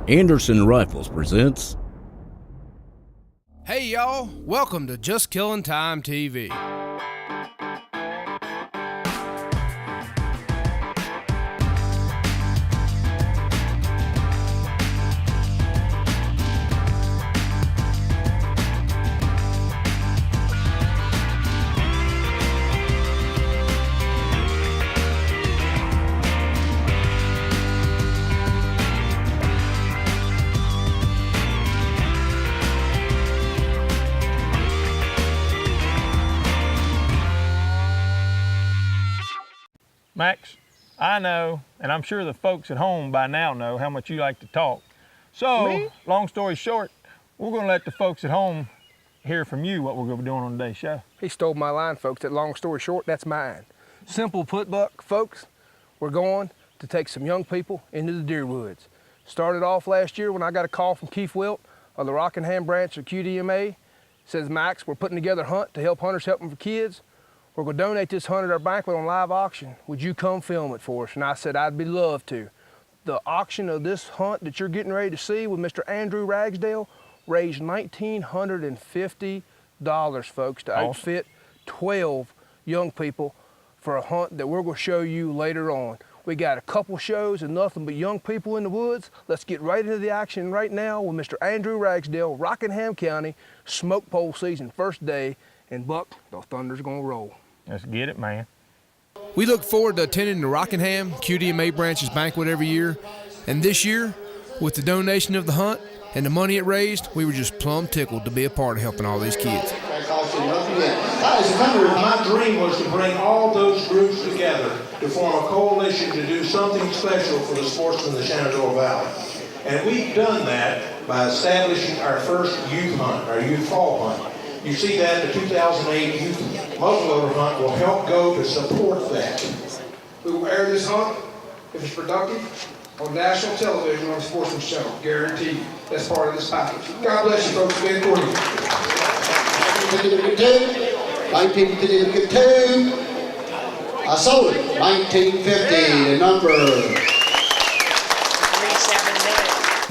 Anderson Rifles presents. Hey y'all, welcome to Just Killing Time TV. Max, I know, and I'm sure the folks at home by now know how much you like to talk. So, long story short, we're going to let the folks at home hear from you what we're going to be doing on today's show. He stole my line, folks. That long story short, that's mine. Simple put, Buck, folks, we're going to take some young people into the deer woods. Started off last year when I got a call from Keith Wilt of the Rockingham branch of QDMA. Says, Max, we're putting together a hunt to help hunters helping for kids. We're going to donate this hunt at our banquet on live auction. Would you come film it for us? And I said, I'd be love to. The auction of this hunt that you're getting ready to see with Mr. Andrew Ragsdale raised $1,950, folks, to outfit 12 young people for a hunt that we're going to show you later on. We got a couple shows and nothing but young people in the woods. Let's get right into the action right now with Mr. Andrew Ragsdale, Rockingham County, smoke pole season, first day. And Buck, the thunder's going to roll. Let's get it, man. We look forward to attending the Rockingham QDMA branch's banquet every year. And this year, with the donation of the hunt and the money it raised, we were just plumb tickled to be a part of helping all these kids. As a member, my dream was to bring all those groups together to form a coalition to do something special for the sportsmen in the Shenandoah Valley. And we've done that by establishing our first youth hunt, our youth fall hunt. You see that the 2008 youth muzzleloader hunt will help go to support that. We will air this hunt, if it's productive, on national television on the Sportsman's Channel. Guaranteed. That's part of this package. God bless you, folks. Be according. 1952. I sold it. 1950. The number.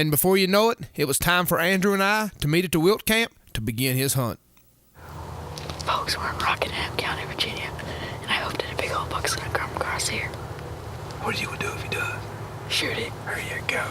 And before you know it, it was time for Andrew and I to meet at the Wilt camp to begin his hunt. Folks, we're in Rockingham County, Virginia, and I hope that a big old buck's gonna come across here. What are you going to do if he does? Shoot it. There you go.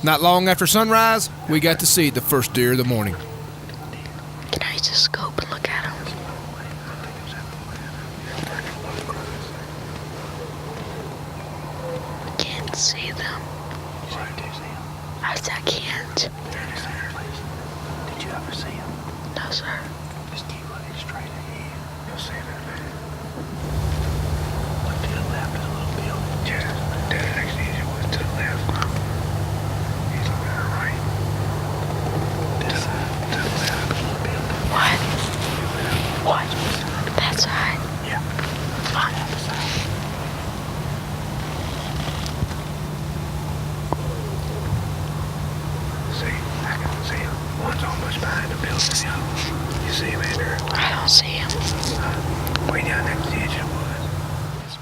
Not long after sunrise, we got to see the first deer of the morning. Can I use a scope and look at him? Can't see them. I can't. Did you ever see him? No, sir. Just keep looking straight ahead. You'll see that man. Look to the left of the little building. Yeah, dead next to you was to the left. He's looking to the right. To the left of the little building. What? What? That side? Yeah. On the other side. See, I can see him. One's almost behind the building. You see him, Andrew? I don't see him. Way down next to the edge of the woods.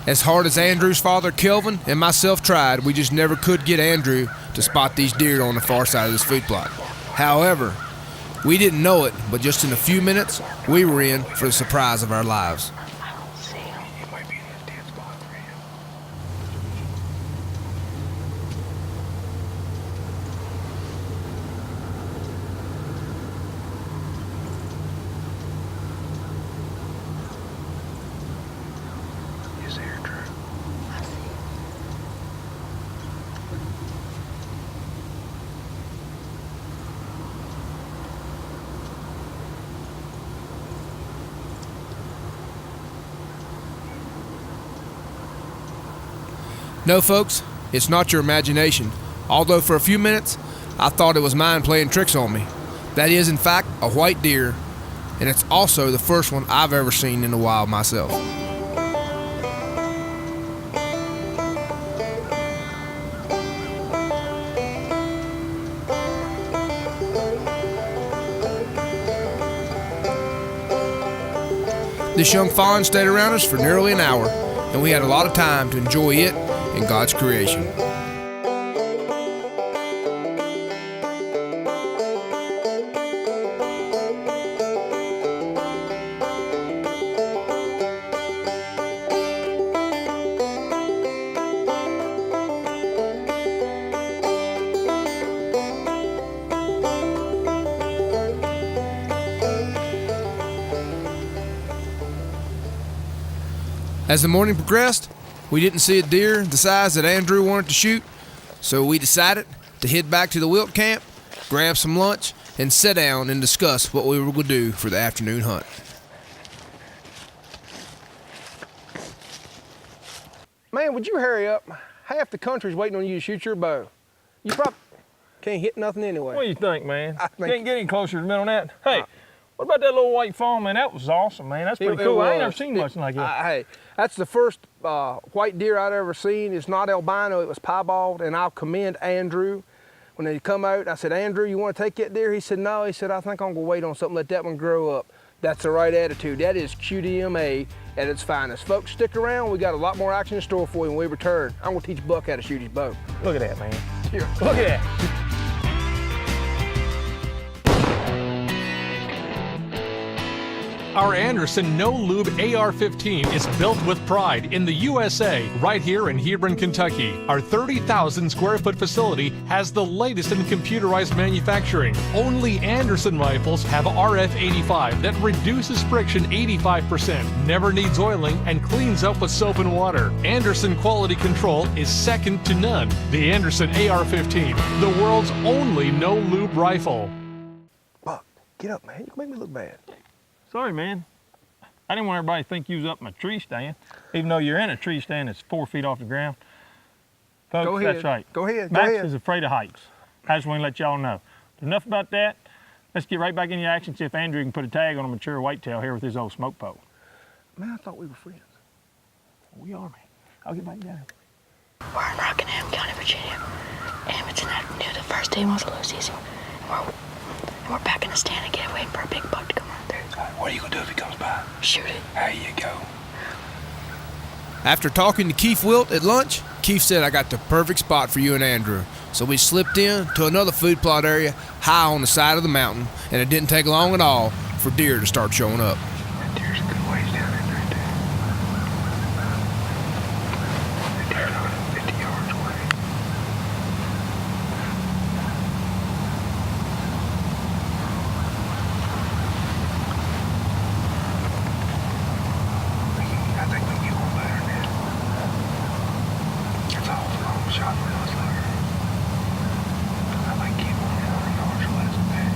As hard as Andrew's father, Kelvin, and myself tried, we just never could get Andrew to spot these deer on the far side of this food plot. However, we didn't know it, but just in a few minutes, we were in for the surprise of our lives. I don't see him. It might be in this dead spot for him. Is there, Drew? I see him. No, folks, it's not your imagination. Although for a few minutes, I thought it was mine playing tricks on me. That is, in fact, a white deer, and it's also the first one I've ever seen in the wild myself. This young fawn stayed around us for nearly an hour, and we had a lot of time to enjoy it and God's creation. As the morning progressed, we didn't see a deer the size that Andrew wanted to shoot, so we decided to head back to the Wilt camp, grab some lunch, and sit down and discuss what we were going to do for the afternoon hunt. Man, would you hurry up? Half the country's waiting on you to shoot your bow. You probably can't hit nothing anyway. What do you think, man? I think- Can't get any closer to the middle on that. Hey, what about that little white fawn, man? That was awesome, man. That's pretty cool. I ain't never seen much like that. Hey, that's the first white deer I'd ever seen. It's not albino, it was piebald, and I'll commend Andrew. When they come out, I said, Andrew, you want to take that deer? He said, no. He said, I think I'm going to wait on something, let that one grow up. That's the right attitude. That is QDMA at its finest. Folks, stick around. We got a lot more action in store for you when we return. I'm going to teach Buck how to shoot his bow. Look at that, man. Here. Look at that. Our Anderson No Lube AR-15 is built with pride in the USA, right here in Hebron, Kentucky. Our 30,000 square foot facility has the latest in computerized manufacturing. Only Anderson rifles have RF85 that reduces friction 85%, never needs oiling, and cleans up with soap and water. Anderson quality control is second to none. The Anderson AR-15, the world's only no lube rifle. Buck, get up, man. You can make me look bad. Sorry, man. I didn't want everybody to think you was up in a tree stand, even though you're in a tree stand that's 4 feet off the ground. Folks, Go ahead. that's right. Go ahead. Max Go ahead. is afraid of heights. I just want to let y'all know. Enough about that. Let's get right back in the action, see if Andrew can put a tag on a mature whitetail here with his old smoke pole. Man, I thought we were friends. We are, man. I'll get back down. We're in Rockingham County, Virginia. Edmonton near the first day of muzzleload season. And we're back in the stand again, waiting for a big buck to come run through. What are you gonna do if he comes by? Shoot it. There you go. After talking to Keith Wilt at lunch, Keith said, I got the perfect spot for you and Andrew. So we slipped in to another food plot area high on the side of the mountain, and it didn't take long at all for deer to start showing up. That deer's a good ways down in there, too. That deer's 150 yards away. I think we can get one better than that. That's all the long shot for us later. I might keep 100 yards or less than that.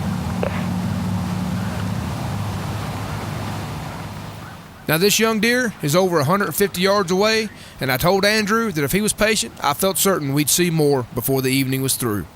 Now this young deer is over 150 yards away, and I told Andrew that if he was patient, I felt certain we'd see more before the evening was through.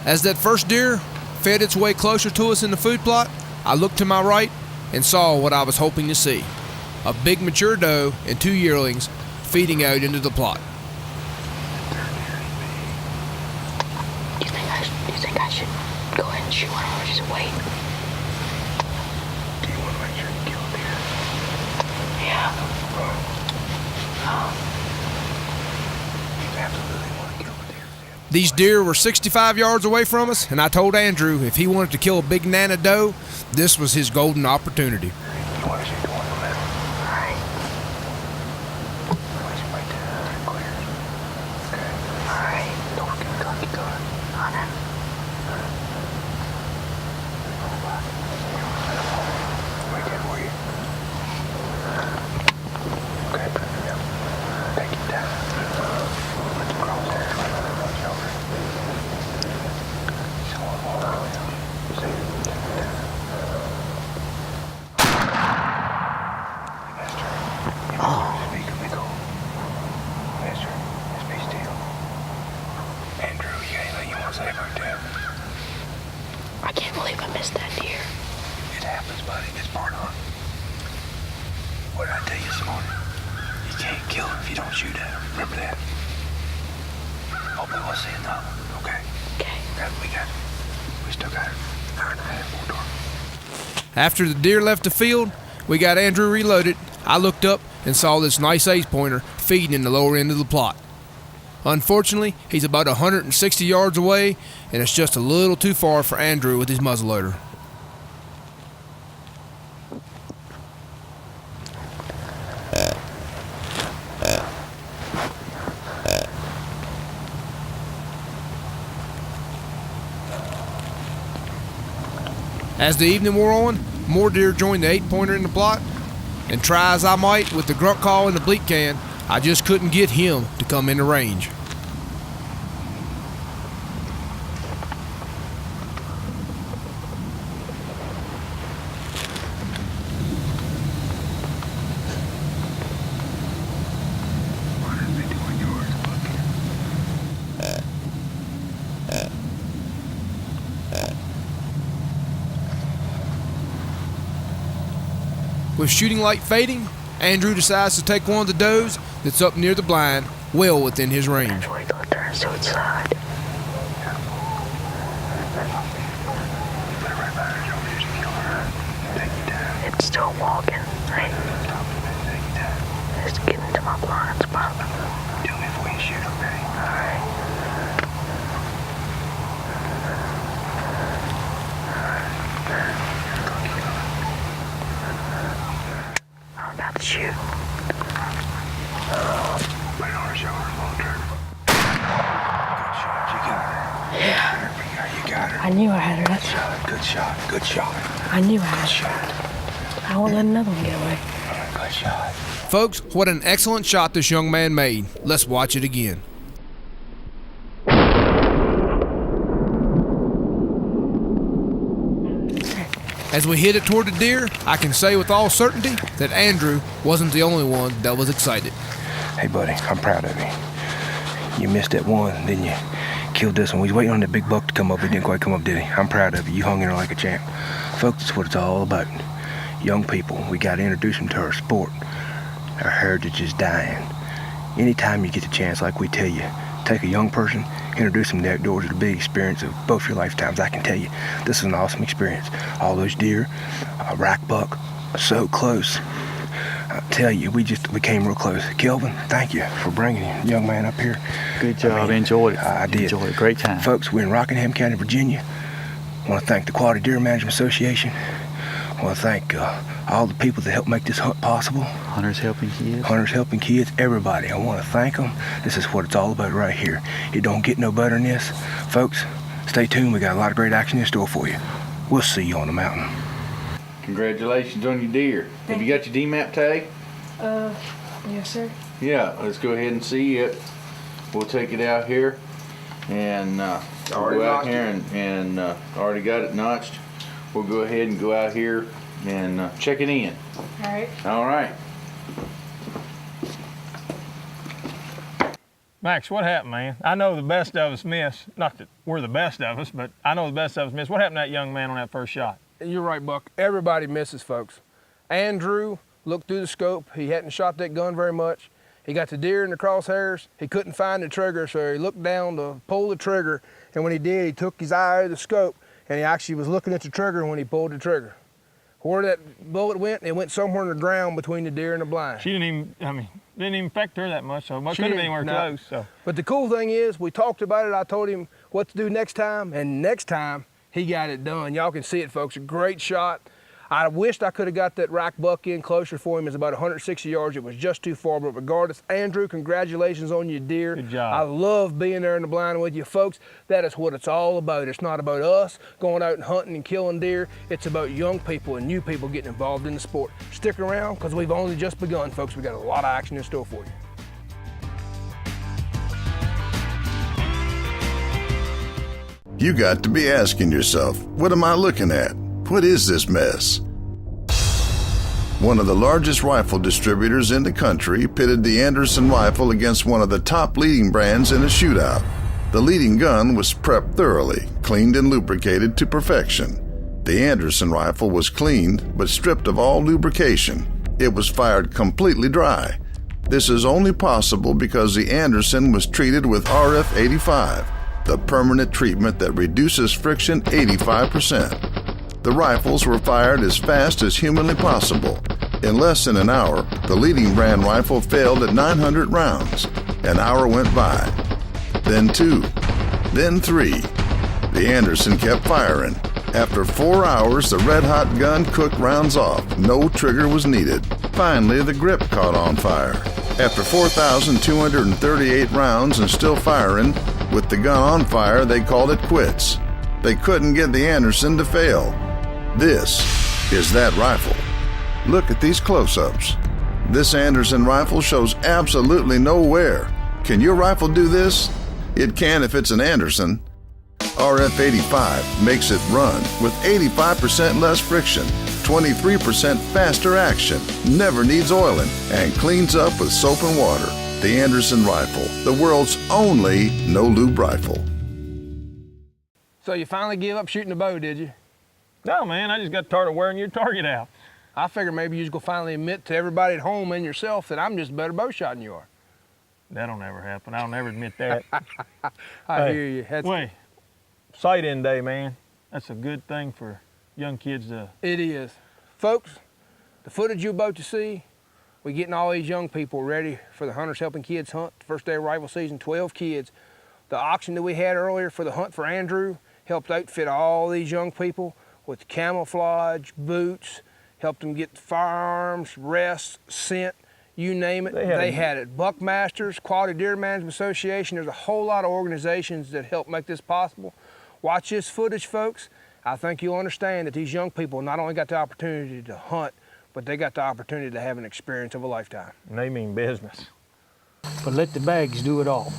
As that first deer fed its way closer to us in the food plot, I looked to my right and saw what I was hoping to see. A big mature doe and 2 yearlings feeding out into the plot. Do you think I should go ahead and shoot one or just wait? Do you want to make sure you kill a deer? Yeah. You absolutely want to kill a deer. These deer were 65 yards away from us, and I told Andrew if he wanted to kill a big Nana doe, this was his golden opportunity. You want to shoot the one on the left? Alright. Why don't you wait till it's clear? Okay. Alright. Don't forget to cock your gun. On him. Wait there for you. Okay, put it down. Take it down. Let's cross there. Watch over. Show him all the way up. See? Master, speak of me cool. Master, just be still. Andrew, you got anything you want to say about that? I can't believe I missed that deer. It happens, buddy. It's part of it. What did I tell you this morning? You can't kill him if you don't shoot at him. Remember that? Hopefully we'll see another one, okay? Okay. We still got an hour and a half more dark. After the deer left the field, we got Andrew reloaded. I looked up and saw this nice ace pointer feeding in the lower end of the plot. Unfortunately, he's about 160 yards away, and it's just a little too far for Andrew with his muzzleloader. As the evening wore on, more deer joined the 8-pointer in the plot, and try as I might with the grunt call and the bleat can, I just couldn't get him to come into range. What did they do on yours, Bucky? With shooting light fading, Andrew decides to take one of the does that's up near the blind, well within his range. Wait till it turns to its side. Put it right behind you. Don't just kill her. Take your time. It's still walking, right? Take your time. It's getting to my blind spot. Tell me before you shoot, okay? Alright. I'm about to shoot. Put it on her shoulder, long turn. Good shot. You got her. Yeah. There we go. You got her. I knew I had her. That's Good shot. Good shot. I knew I Good had her. shot. I won't let another one get away. Good shot. Folks, what an excellent shot this young man made. Let's watch it again. As we hit it toward the deer, I can say with all certainty that Andrew wasn't the only one that was excited. Hey, buddy, I'm proud of you. You missed that one, then you killed this one. We was waiting on that big buck to come up. He didn't quite come up, did he? I'm proud of you. You hung in there like a champ. Folks, that's what it's all about. Young people, we got to introduce them to our sport. Our heritage is dying. Anytime you get the chance, like we tell you, take a young person, introduce them to the outdoors. It'll be an experience of both your lifetimes. I can tell you, this is an awesome experience. All those deer, a rack buck, so close. I tell you, we came real close. Kelvin, thank you for bringing the young man up here. Good job. Enjoyed it. I did. Enjoyed it. Great time. Folks, we're in Rockingham County, Virginia. I want to thank the Quality Deer Management Association. I want to thank all the people that helped make this hunt possible. Hunters helping kids. Hunters helping kids, everybody. I want to thank them. This is what it's all about right here. It don't get no better than this. Folks, stay tuned. We got a lot of great action in store for you. We'll see you on the mountain. Congratulations on your deer. Have you got your DMAP tag? Yes, sir. Yeah, let's go ahead and see it. We'll take it out here and we'll go out here and already got it notched. We'll go ahead and go out here and check it in. All right. All right. Max, what happened, man? I know the best of us miss. Not that we're the best of us, but I know the best of us miss. What happened to that young man on that first shot? You're right, Buck. Everybody misses, folks. Andrew looked through the scope. He hadn't shot that gun very much. He got the deer in the crosshairs. He couldn't find the trigger, so he looked down to pull the trigger. And when he did, he took his eye out of the scope, and he actually was looking at the trigger when he pulled the trigger. Where that bullet went, it went somewhere in the ground between the deer and the blind. She didn't even affect her that much, so it could have been anywhere close. So. But the cool thing is, we talked about it. I told him what to do next time, and next time, he got it done. Y'all can see it, folks. A great shot. I wished I could have got that rack buck in closer for him. It's about 160 yards. It was just too far, but regardless, Andrew, congratulations on your deer. Good job. I love being there in the blind with you, folks. That is what it's all about. It's not about us going out and hunting and killing deer. It's about young people and new people getting involved in the sport. Stick around, because we've only just begun, folks. We got a lot of action in store for you. You got to be asking yourself, what am I looking at? What is this mess? One of the largest rifle distributors in the country pitted the Anderson rifle against one of the top leading brands in a shootout. The leading gun was prepped thoroughly, cleaned and lubricated to perfection. The Anderson rifle was cleaned but stripped of all lubrication. It was fired completely dry. This is only possible because the Anderson was treated with RF-85, the permanent treatment that reduces friction 85%. The rifles were fired as fast as humanly possible. In less than an hour, the leading brand rifle failed at 900 rounds. An hour went by. Then 2. Then 3. The Anderson kept firing. After 4 hours, the red-hot gun cooked rounds off. No trigger was needed. Finally, the grip caught on fire. After 4,238 rounds and still firing, with the gun on fire, they called it quits. They couldn't get the Anderson to fail. This is that rifle. Look at these close-ups. This Anderson rifle shows absolutely no wear. Can your rifle do this? It can if it's an Anderson. RF-85 makes it run with 85% less friction, 23% faster action, never needs oiling, and cleans up with soap and water. The Anderson rifle, the world's only no-lube rifle. So you finally give up shooting the bow, did you? No, man, I just got tired of wearing your target out. I figured maybe you was gonna finally admit to everybody at home and yourself that I'm just a better bow shot than you are. That'll never happen. I'll never admit that. I hear you. Wait, sight-in day, man. That's a good thing for young kids to... It is. Folks, the footage you're about to see, we're getting all these young people ready for the Hunters Helping Kids hunt, the first day of rifle season, 12 kids. The auction that we had earlier for the hunt for Andrew helped outfit all these young people with camouflage, boots, helped them get firearms, rests, scent, you name it. They had it. Buckmasters, Quality Deer Management Association, there's a whole lot of organizations that help make this possible. Watch this footage, folks. I think you'll understand that these young people not only got the opportunity to hunt, but they got the opportunity to have an experience of a lifetime. And they mean business. But let the bags do it all,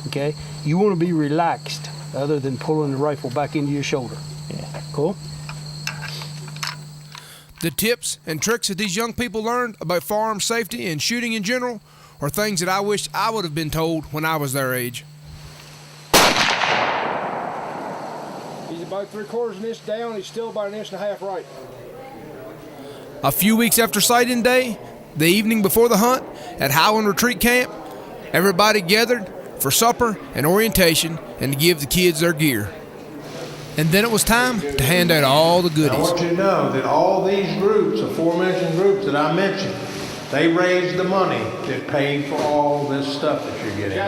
okay? You want to be relaxed other than pulling the rifle back into your shoulder. Yeah. Cool? The tips and tricks that these young people learned about firearm safety and shooting in general are things that I wish I would have been told when I was their age. He's about 3/4 inch down, he's still about 1.5 inches right. A few weeks after sight-in day, the evening before the hunt, at Highland Retreat Camp, everybody gathered for supper and orientation and to give the kids their gear. And then it was time to hand out all the goodies. I want you to know that all these groups, aforementioned groups that I mentioned, they raised the money that paid for all this stuff that you're getting.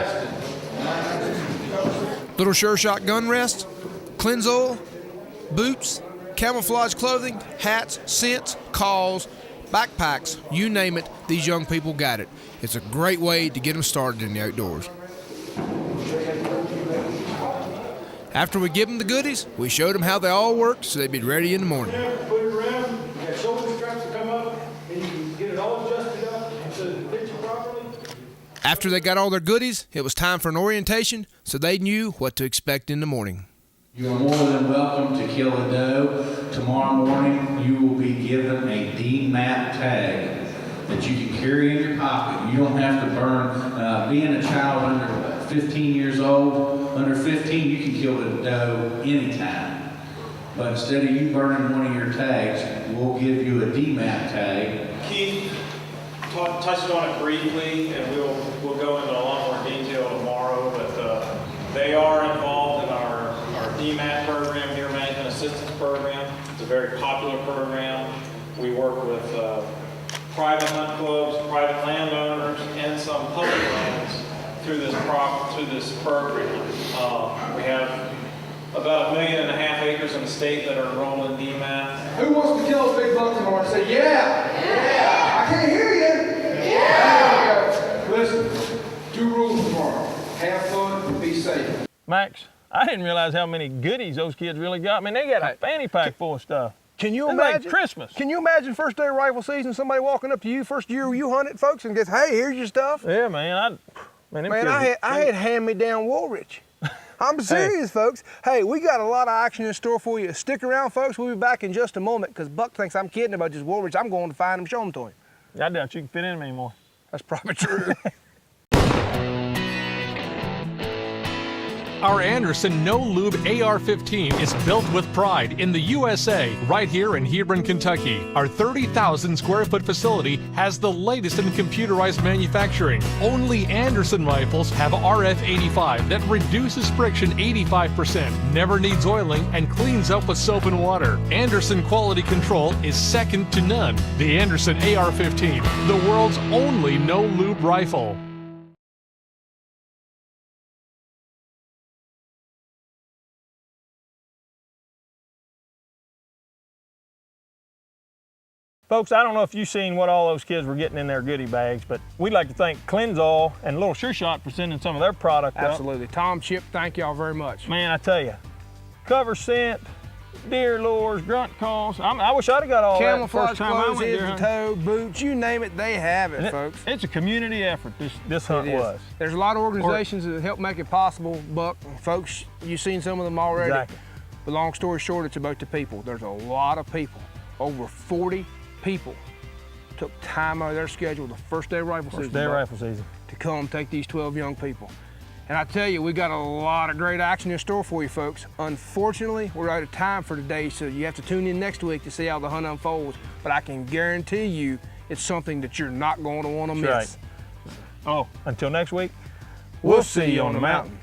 Little Sure Shot gun rests, cleanse oil, boots, camouflage clothing, hats, scents, calls, backpacks, you name it, these young people got it. It's a great way to get them started in the outdoors. After we give them the goodies, we showed them how they all worked so they'd be ready in the morning. Put it around, you got shoulder straps to come up, and you can get it all adjusted up so it fits you properly. After they got all their goodies, it was time for an orientation so they knew what to expect in the morning. You are more than welcome to kill a doe. Tomorrow morning, you will be given a DMAP tag that you can carry in your pocket. You don't have to burn. Being a child under 15 years old, under 15, you can kill a doe anytime. But instead of you burning one of your tags, we'll give you a DMAP tag. Keith touched on it briefly, and we'll go into a lot more detail tomorrow, but they are involved in our DMAT program, Deer Management Assistance Program. It's a very popular program. We work with private hunt clubs, private landowners, and some public lands through this program. We have about 1.5 million acres in the state that are enrolled in DMAT. Who wants to kill a big buck tomorrow? Say, yeah! Yeah! I can't hear you! Yeah! Listen, 2 rules tomorrow. Have fun, be safe. Max, I didn't realize how many goodies those kids really got. I mean, they got a fanny pack full of stuff. Can you It's imagine like Christmas? Can you imagine first day of rifle season, somebody walking up to you, first year you hunted, folks, and gets, hey, here's your stuff? Yeah, man. I had hand-me-down Woolrich. I'm serious, folks. Hey, we got a lot of action in store for you. Stick around, folks. We'll be back in just a moment because Buck thinks I'm kidding about just Woolrich. I'm going to find him, show him to him. I doubt you can fit in them anymore. That's probably true. Our Anderson No Lube AR-15 is built with pride in the USA, right here in Hebron, Kentucky. Our 30,000 square foot facility has the latest in computerized manufacturing. Only Anderson rifles have RF85 that reduces friction 85%, never needs oiling, and cleans up with soap and water. Anderson quality control is second to none. The Anderson AR-15, the world's only no lube rifle. Folks, I don't know if you've seen what all those kids were getting in their goodie bags, but we'd like to thank Cleansall and Little Sure Shot for sending some of their product Absolutely. Tom, Chip, thank y'all very much. Man, I tell you, cover scent, deer lures, grunt calls. I wish I'd have got all that the first time I went deer hunting. Toe, boots, you name it, they have it, folks. It's a community effort, this hunt was. There's a lot of organizations that help make it possible, Buck. Folks, you've seen some of them already. Exactly. But long story short, it's about the people. There's a lot of people, over 40 people took time out of their schedule the first day of rifle season. To come take these 12 young people. And I tell you, we got a lot of great action in store for you folks. Unfortunately, we're out of time for today, so you have to tune in next week to see how the hunt unfolds. But I can guarantee you, it's something that you're not going to want to miss. Right. Oh, until next week, we'll see you on the mountain.